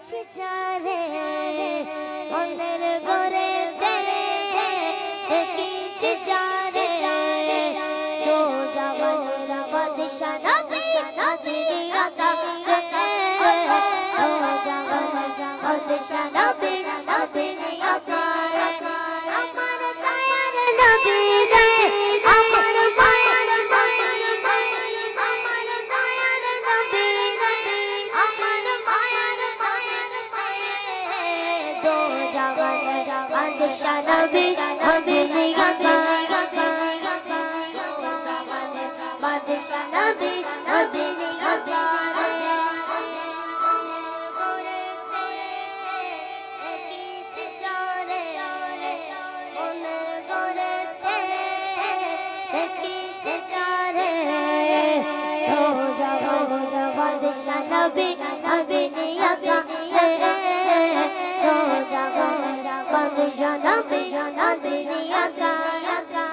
চারে মনের ঘরে দেখিছি চারে তো জবানের বাদশা নবী নবী আকা তো জবানের বাদশা নবী নবী আকা আমার দয়ার নবী রে আমার মায়ার আমার দয়ার নবী রে আমার মায়ার তো জবানের বাদশা নবী নবী আকা বাদশা নবী নবী আকা Nabi, Nabi, Yaka, Nabi, Nabi, Yaka, Yaka.